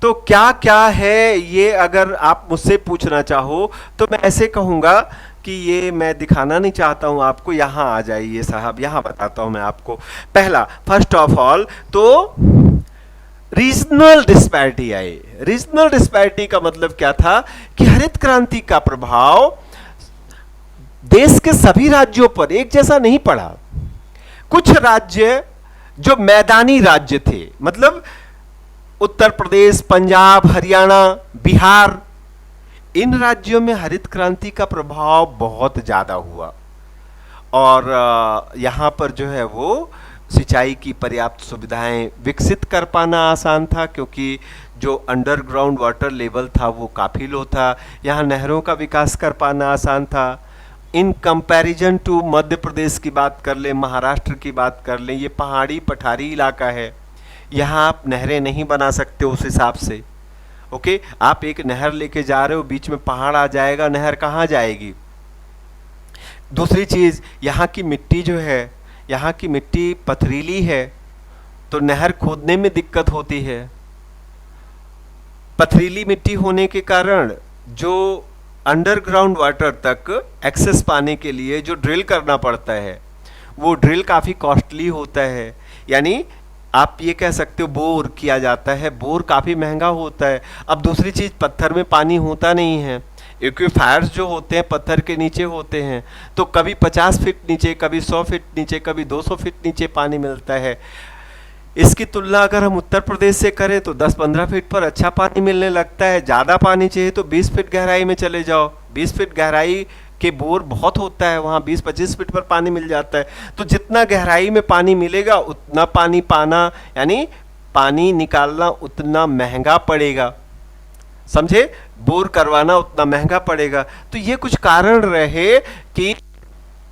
तो क्या क्या है ये अगर आप मुझसे पूछना चाहो तो मैं ऐसे कहूँगा कि ये मैं दिखाना नहीं चाहता हूं आपको, यहां आ जाइए साहब, यहां बताता हूं मैं आपको। पहला, फर्स्ट ऑफ ऑल तो रीजनल डिस्पैरिटी आई। रीजनल डिस्पैरिटी का मतलब क्या था कि हरित क्रांति का प्रभाव देश के सभी राज्यों पर एक जैसा नहीं पड़ा। कुछ राज्य जो मैदानी राज्य थे, मतलब उत्तर प्रदेश, पंजाब, हरियाणा, बिहार, इन राज्यों में हरित क्रांति का प्रभाव बहुत ज़्यादा हुआ और यहाँ पर जो है वो सिंचाई की पर्याप्त सुविधाएं विकसित कर पाना आसान था, क्योंकि जो अंडरग्राउंड वाटर लेवल था वो काफ़ी लो था। यहाँ नहरों का विकास कर पाना आसान था। In comparison to Madhya Pradesh की बात कर लें, महाराष्ट्र की बात कर लें, ये पहाड़ी पठारी इलाका है, यहाँ आप नहरें नहीं बना सकते उस हिसाब से। ओके, आप एक नहर लेके जा रहे हो, बीच में पहाड़ आ जाएगा, नहर कहाँ जाएगी? दूसरी चीज़, यहाँ की मिट्टी जो है, यहाँ की मिट्टी पथरीली है, तो नहर खोदने में दिक्कत होती है। पथरीली मिट्टी होने के कारण जो अंडरग्राउंड वाटर तक एक्सेस पाने के लिए जो ड्रिल करना पड़ता है, वो ड्रिल काफ़ी कॉस्टली होता है। यानी आप ये कह सकते हो बोर किया जाता है, बोर काफ़ी महंगा होता है। अब दूसरी चीज़, पत्थर में पानी होता नहीं है, एक्वीफायर्स जो होते हैं पत्थर के नीचे होते हैं, तो कभी 50 फीट नीचे, कभी 100 फीट नीचे, कभी 200 फीट नीचे पानी मिलता है। इसकी तुलना अगर हम उत्तर प्रदेश से करें तो 10-15 फीट पर अच्छा पानी मिलने लगता है। ज़्यादा पानी चाहिए तो 20 फीट गहराई में चले जाओ, 20 फीट गहराई के बोर बहुत होता है, वहाँ 20-25 फीट पर पानी मिल जाता है। तो जितना गहराई में पानी मिलेगा उतना पानी पाना, यानी पानी निकालना उतना महंगा पड़ेगा, समझे, बोर करवाना उतना महंगा पड़ेगा। तो ये कुछ कारण रहे कि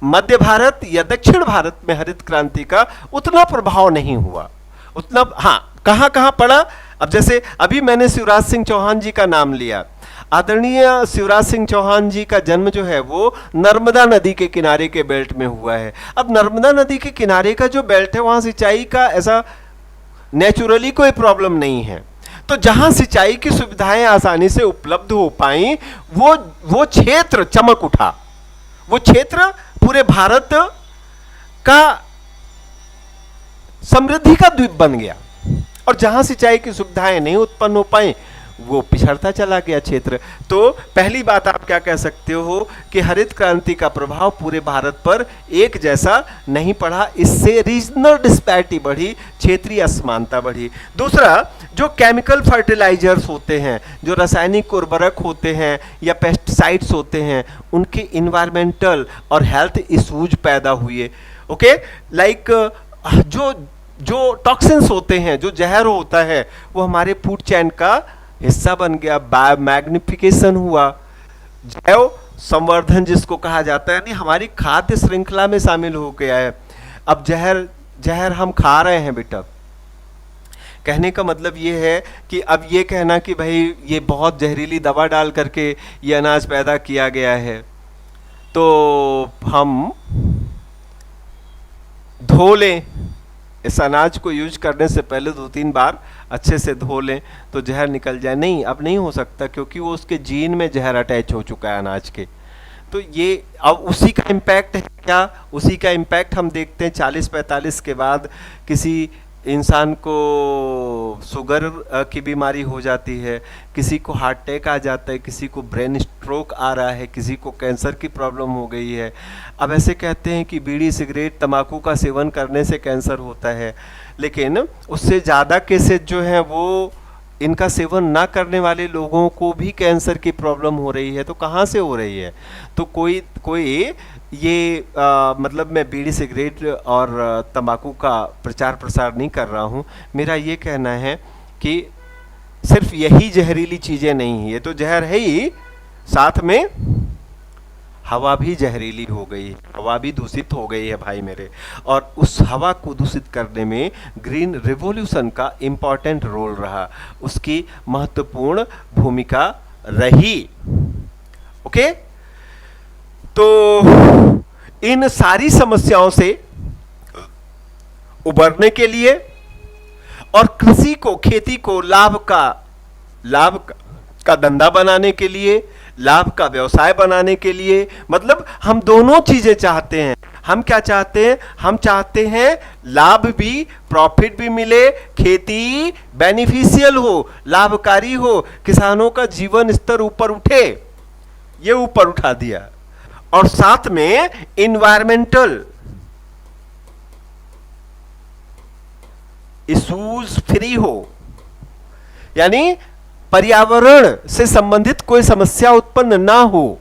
मध्य भारत या दक्षिण भारत में हरित क्रांति का उतना प्रभाव नहीं हुआ, उतना। हाँ, कहाँ कहाँ पड़ा? अब जैसे अभी मैंने शिवराज सिंह चौहान जी का नाम लिया। आदरणीय शिवराज सिंह चौहान जी का जन्म जो है वो नर्मदा नदी के किनारे के बेल्ट में हुआ है। अब नर्मदा नदी के किनारे का जो बेल्ट है वहाँ सिंचाई का ऐसा नेचुरली कोई प्रॉब्लम नहीं है। तो जहां सिंचाई की सुविधाएं आसानी से उपलब्ध हो पाई, वो क्षेत्र चमक उठा, वो क्षेत्र पूरे भारत का समृद्धि का द्वीप बन गया। और जहां सिंचाई की सुविधाएं नहीं उत्पन्न हो पाई वो पिछड़ता चला गया क्षेत्र। तो पहली बात आप क्या कह सकते हो कि हरित क्रांति का प्रभाव पूरे भारत पर एक जैसा नहीं पड़ा, इससे रीजनल डिस्पैरिटी बढ़ी, क्षेत्रीय असमानता बढ़ी। दूसरा, जो केमिकल फर्टिलाइजर्स होते हैं, जो रासायनिक उर्वरक होते हैं या पेस्टिसाइड्स होते हैं, उनके इन्वायरमेंटल और हेल्थ इश्यूज पैदा हुए। ओके, लाइक जो टॉक्सिन्स होते हैं, जो जहर होता है, वो हमारे फूड चेन का हिस्सा बन गया, मैग्निफिकेशन हुआ, जैव संवर्धन जिसको कहा जाता है, यानी हमारी खाद्य श्रृंखला में शामिल हो गया है। अब जहर हम खा रहे हैं बेटा। कहने का मतलब ये है कि अब ये कहना कि भाई ये बहुत जहरीली दवा डाल करके ये अनाज पैदा किया गया है, तो हम धो लें, इस अनाज को यूज करने से पहले 2-3 बार अच्छे से धो लें तो जहर निकल जाए। नहीं, अब नहीं हो सकता, क्योंकि वो उसके जीन में जहर अटैच हो चुका है अनाज के। तो ये अब उसी का इम्पैक्ट है क्या? उसी का इम्पैक्ट हम देखते हैं 40-45 के बाद किसी इंसान को शुगर की बीमारी हो जाती है, किसी को हार्ट अटैक आ जाता है, किसी को ब्रेन स्ट्रोक आ रहा है, किसी को कैंसर की प्रॉब्लम हो गई है। अब ऐसे कहते हैं कि बीड़ी सिगरेट तंबाकू का सेवन करने से कैंसर होता है, लेकिन उससे ज़्यादा केसेस जो हैं वो इनका सेवन ना करने वाले लोगों को भी कैंसर की प्रॉब्लम हो रही है। तो कहाँ से हो रही है? तो कोई ये मतलब मैं बीड़ी सिगरेट और तंबाकू का प्रचार प्रसार नहीं कर रहा हूँ। मेरा ये कहना है कि सिर्फ यही जहरीली चीज़ें नहीं हैं, ये तो जहर है ही, साथ में हवा भी जहरीली हो गई, हवा भी दूषित हो गई है भाई मेरे। और उस हवा को दूषित करने में ग्रीन रिवॉल्यूशन का इम्पॉर्टेंट रोल रहा, उसकी महत्वपूर्ण भूमिका रही। ओके, तो इन सारी समस्याओं से उबरने के लिए और कृषि को, खेती को लाभ का धंधा बनाने के लिए, लाभ का व्यवसाय बनाने के लिए, मतलब हम दोनों चीजें चाहते हैं। हम क्या चाहते हैं? हम चाहते हैं लाभ भी, प्रॉफिट भी मिले, खेती बेनिफिशियल हो, लाभकारी हो, किसानों का जीवन स्तर ऊपर उठे। ये ऊपर उठा दिया, और साथ में इन्वायरमेंटल इश्यूज फ्री हो, यानी पर्यावरण से संबंधित कोई समस्या उत्पन्न ना हो।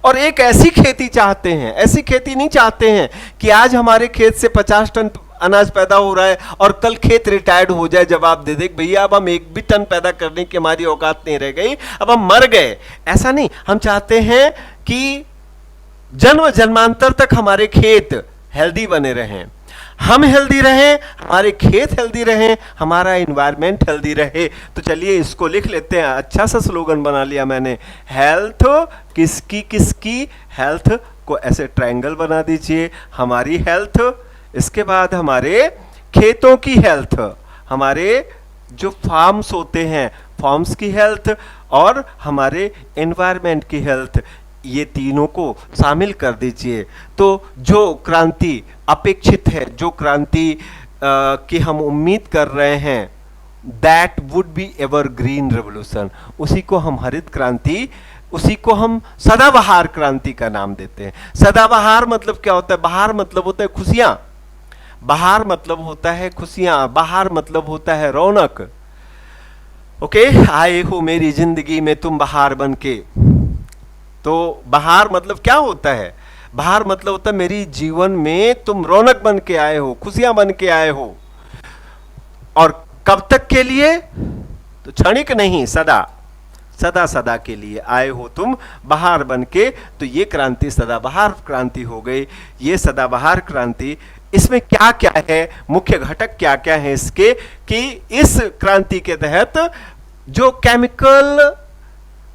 और एक ऐसी खेती चाहते हैं, ऐसी खेती नहीं चाहते हैं कि आज हमारे खेत से 50 टन अनाज पैदा हो रहा है और कल खेत रिटायर्ड हो जाए, जवाब दे दे भैया अब हम एक भी टन पैदा करने की हमारी औकात नहीं रह गई, अब हम मर गए। ऐसा नहीं, हम चाहते हैं कि जन्म जन्मांतर तक हमारे खेत हेल्दी बने रहें, हम हेल्दी रहें, हमारे खेत हेल्दी रहें, हमारा एनवायरनमेंट हेल्दी रहे। तो चलिए इसको लिख लेते हैं, अच्छा सा स्लोगन बना लिया मैंने, हेल्थ किसकी किसकी हेल्थ को ऐसे ट्रायंगल बना दीजिए, हमारी हेल्थ, इसके बाद हमारे खेतों की हेल्थ, हमारे जो फार्म्स होते हैं फार्म्स की हेल्थ, और हमारे एनवायरनमेंट की हेल्थ, ये तीनों को शामिल कर दीजिए। तो जो क्रांति अपेक्षित है, जो क्रांति की हम उम्मीद कर रहे हैं, that would be evergreen revolution. उसी को हम हरित क्रांति, उसी को हम सदाबहार क्रांति का नाम देते हैं। सदाबहार मतलब क्या होता है? बहार मतलब होता है खुशियां, बहार मतलब होता है खुशियां, बहार मतलब होता है रौनक। ओके, आए हो मेरी जिंदगी में तुम बहार बन के। तो बहार मतलब क्या होता है? बहार मतलब होता है मेरी जीवन में तुम रौनक बन के आए हो, खुशियां बन के आए हो। और कब तक के लिए? तो क्षणिक नहीं, सदा, सदा सदा के लिए आए हो तुम बहार बन के। तो ये क्रांति सदाबहार क्रांति हो गई। ये सदाबहार क्रांति, इसमें क्या क्या है, मुख्य घटक क्या क्या है इसके, कि इस क्रांति के तहत जो केमिकल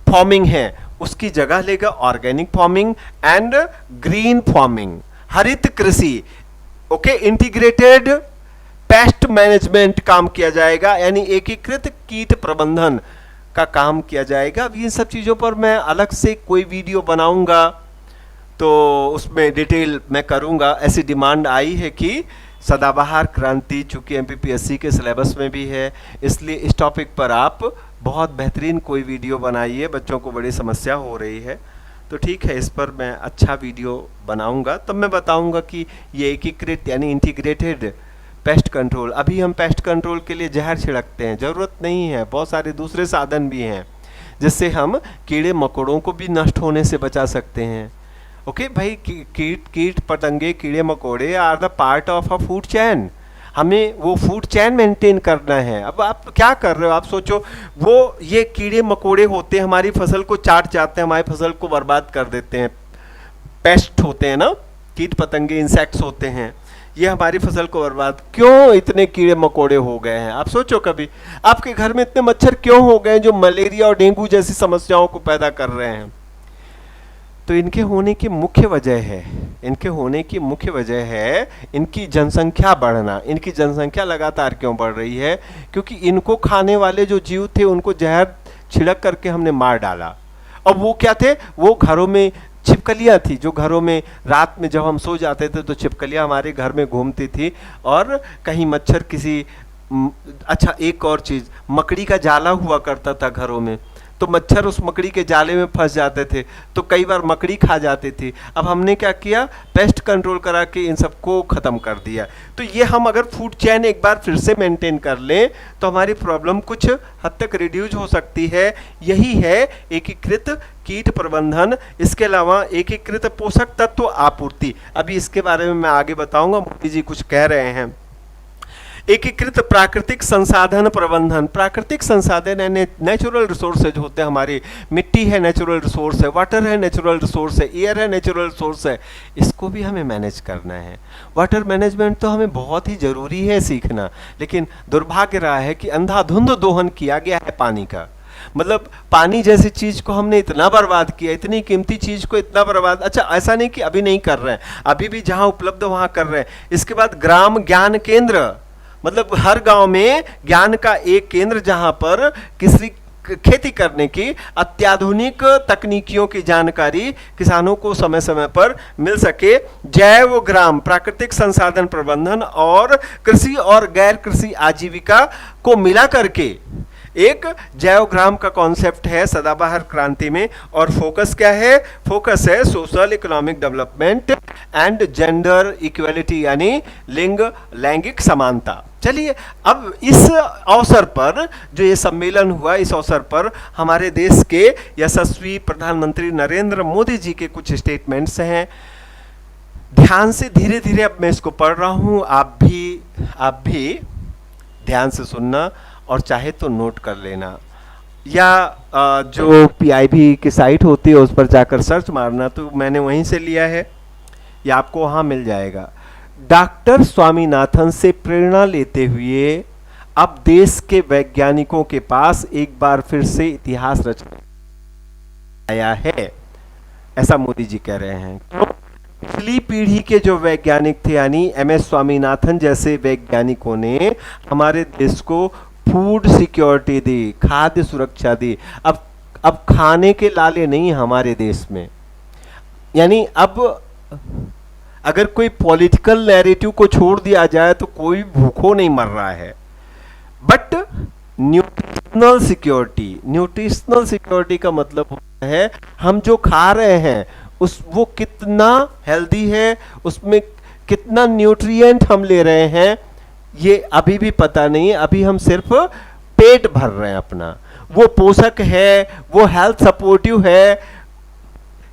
फार्मिंग है उसकी जगह लेगा organic farming and green farming, हरित कृषि। ओके, इंटीग्रेटेड पेस्ट मैनेजमेंट काम किया जाएगा, यानी एकीकृत कीट प्रबंधन का काम किया जाएगा। अब इन सब चीज़ों पर मैं अलग से कोई वीडियो बनाऊंगा तो उसमें डिटेल मैं करूंगा। ऐसी डिमांड आई है कि सदाबहार क्रांति, चूंकि एमपीपीएससी के सिलेबस में भी है, इसलिए इस टॉपिक पर आप बहुत बेहतरीन कोई वीडियो बनाइए। बच्चों को बड़ी समस्या हो रही है, तो ठीक है, इस पर मैं अच्छा वीडियो बनाऊंगा। तब मैं बताऊंगा कि ये एकीकृत यानी इंटीग्रेटेड पेस्ट कंट्रोल। अभी हम पेस्ट कंट्रोल के लिए जहर छिड़कते हैं, ज़रूरत नहीं है, बहुत सारे दूसरे साधन भी हैं जिससे हम कीड़े मकोड़ों को भी नष्ट होने से बचा सकते हैं। ओके भाई, कीट पतंगे, कीड़े मकोड़े are the part of a food chain. हमें वो फूड चैन मेंटेन करना है। अब आप क्या कर रहे हो? आप सोचो, वो ये कीड़े मकोड़े होते हैं, हमारी फसल को चाट जाते हैं, हमारी फसल को बर्बाद कर देते हैं। पेस्ट होते हैं ना, कीट पतंगे, इंसेक्ट्स होते हैं, ये हमारी फसल को बर्बाद। क्यों इतने कीड़े मकोड़े हो गए हैं? आप सोचो कभी, आपके घर में इतने मच्छर क्यों हो गए जो मलेरिया और डेंगू जैसी समस्याओं को पैदा कर रहे हैं? तो इनके होने की मुख्य वजह है, इनके होने की मुख्य वजह है इनकी जनसंख्या बढ़ना। इनकी जनसंख्या लगातार क्यों बढ़ रही है? क्योंकि इनको खाने वाले जो जीव थे उनको जहर छिड़क करके हमने मार डाला। अब वो क्या थे? वो घरों में छिपकलियाँ थी, जो घरों में रात में जब हम सो जाते थे तो छिपकलियाँ हमारे घर में घूमती थी। और कहीं मच्छर किसी अच्छा, एक और चीज़, मकड़ी का जाला हुआ करता था घरों में, तो मच्छर उस मकड़ी के जाले में फंस जाते थे, तो कई बार मकड़ी खा जाती थी। अब हमने क्या किया? पेस्ट कंट्रोल करा के इन सबको ख़त्म कर दिया। तो ये हम अगर फूड चैन एक बार फिर से मेंटेन कर लें तो हमारी प्रॉब्लम कुछ हद तक रिड्यूस हो सकती है। यही है एकीकृत कीट प्रबंधन। इसके अलावा एकीकृत पोषक तत्व आपूर्ति, अभी इसके बारे में मैं आगे बताऊंगा। मोदी जी कुछ कह रहे हैं। एकीकृत प्राकृतिक संसाधन प्रबंधन। प्राकृतिक संसाधन है, नेचुरल रिसोर्सेज होते हैं हमारी। मिट्टी है नेचुरल रिसोर्स है, वाटर है नेचुरल रिसोर्स है, एयर है नेचुरल रिसोर्स है, इसको भी हमें मैनेज करना है। वाटर मैनेजमेंट तो हमें बहुत ही ज़रूरी है सीखना, लेकिन दुर्भाग्य रहा है कि अंधाधुंध दोहन किया गया है पानी का। मतलब पानी जैसी चीज को हमने इतना बर्बाद किया, इतनी कीमती चीज को इतना बर्बाद। अच्छा, ऐसा नहीं कि अभी नहीं कर रहे हैं, अभी भी जहां उपलब्ध वहां कर रहे हैं। इसके बाद ग्राम ज्ञान केंद्र, मतलब हर गांव में ज्ञान का एक केंद्र जहां पर किसी खेती करने की अत्याधुनिक तकनीकियों की जानकारी किसानों को समय समय पर मिल सके। जैव ग्राम, प्राकृतिक संसाधन प्रबंधन और कृषि और गैर कृषि आजीविका को मिला करके एक जैव ग्राम का कॉन्सेप्ट है सदाबहार क्रांति में। और फोकस क्या है? फोकस है social economic development and gender equality, यानी लिंग लैंगिक समानता। चलिए, अब इस अवसर पर जो ये सम्मेलन हुआ, इस अवसर पर हमारे देश के यशस्वी प्रधानमंत्री नरेंद्र मोदी जी के कुछ स्टेटमेंट्स हैं। ध्यान से, धीरे धीरे अब मैं इसको पढ़ रहा हूँ, आप भी ध्यान से सुनना और चाहे तो नोट कर लेना, या जो पीआईबी की साइट होती है उस पर जाकर सर्च मारना, तो मैंने वहीं से लिया है, या आपको वहाँ मिल जाएगा। डॉक्टर स्वामीनाथन से प्रेरणा लेते हुए अब देश के वैज्ञानिकों के पास एक बार फिर से इतिहास रचना आया है, ऐसा मोदी जी कह रहे हैं। पिछली पीढ़ी के जो वैज्ञानिक थे, यानी एमएस स्वामीनाथन जैसे वैज्ञानिकों ने हमारे देश को फूड सिक्योरिटी दी, खाद्य सुरक्षा दी। अब खाने के लाले नहीं हमारे देश में, यानी अब अगर कोई पॉलिटिकल नैरेटिव को छोड़ दिया जाए तो कोई भूखों नहीं मर रहा है। But nutritional security. Nutritional security का मतलब होता है हम जो खा रहे हैं उस वो कितना हेल्दी है, उसमें कितना न्यूट्रिएंट हम ले रहे हैं ये अभी भी पता नहीं है। अभी हम सिर्फ पेट भर रहे हैं अपना, वो पोषक है, वो हेल्थ सपोर्टिव है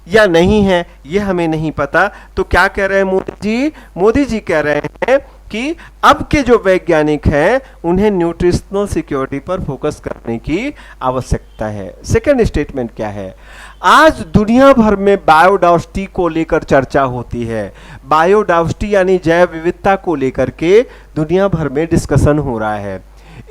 या नहीं है ये हमें नहीं पता। तो क्या कह रहे हैं मोदी जी? मोदी जी कह रहे हैं कि अब के जो वैज्ञानिक हैं उन्हें न्यूट्रिशनल सिक्योरिटी पर फोकस करने की आवश्यकता है। सेकंड स्टेटमेंट क्या है? आज दुनिया भर में बायोडाइवर्सिटी को लेकर चर्चा होती है। बायोडाइवर्सिटी यानी जैव विविधता को लेकर के दुनिया भर में डिस्कशन हो रहा है।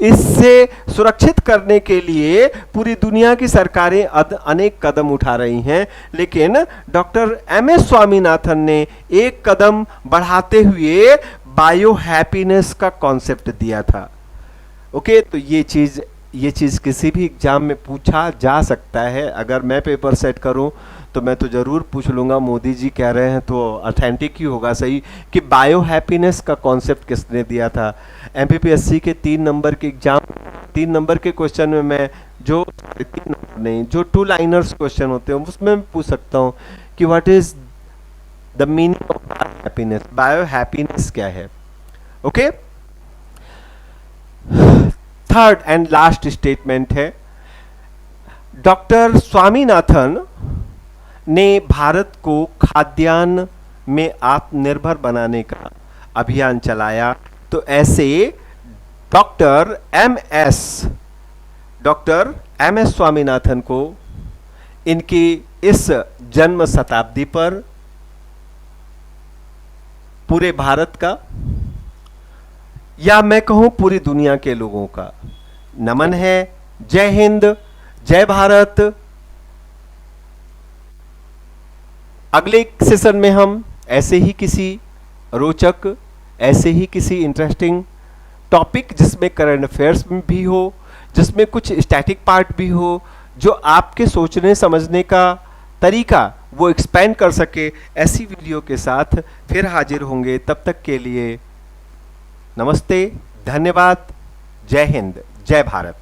इससे सुरक्षित करने के लिए पूरी दुनिया की सरकारें अनेक कदम उठा रही हैं, लेकिन डॉक्टर एम.एस. स्वामीनाथन ने एक कदम बढ़ाते हुए बायो हैप्पीनेस का कॉन्सेप्ट दिया था। ओके, तो ये चीज किसी भी एग्जाम में पूछा जा सकता है। अगर मैं पेपर सेट करूं तो मैं तो जरूर पूछ लूंगा, मोदी जी कह रहे हैं तो ऑथेंटिक ही होगा सही, कि बायो हैप्पीनेस का कॉन्सेप्ट किसने दिया था। एमपीपीएससी के 3 नंबर के एग्जाम, 3 नंबर के क्वेश्चन में मैं जो 3 नंबर नहीं, जो 2 लाइनर्स क्वेश्चन होते हैं उसमें मैं पूछ सकता हूँ कि what is the meaning of happiness, bio happiness क्या है। Okay, third and last statement है, डॉक्टर स्वामीनाथन ने भारत को खाद्यान्न में आत्मनिर्भर बनाने का अभियान चलाया। तो ऐसे डॉक्टर एम एस स्वामीनाथन को इनकी इस जन्म शताब्दी पर पूरे भारत का या मैं कहूं पूरी दुनिया के लोगों का नमन है। जय हिंद, जय भारत। अगले सेशन में हम ऐसे ही किसी रोचक, ऐसे ही किसी इंटरेस्टिंग टॉपिक जिसमें करंट अफेयर्स भी हो, जिसमें कुछ स्टैटिक पार्ट भी हो, जो आपके सोचने समझने का तरीका वो एक्सपेंड कर सके, ऐसी वीडियो के साथ फिर हाजिर होंगे। तब तक के लिए नमस्ते, धन्यवाद, जय हिंद, जय भारत।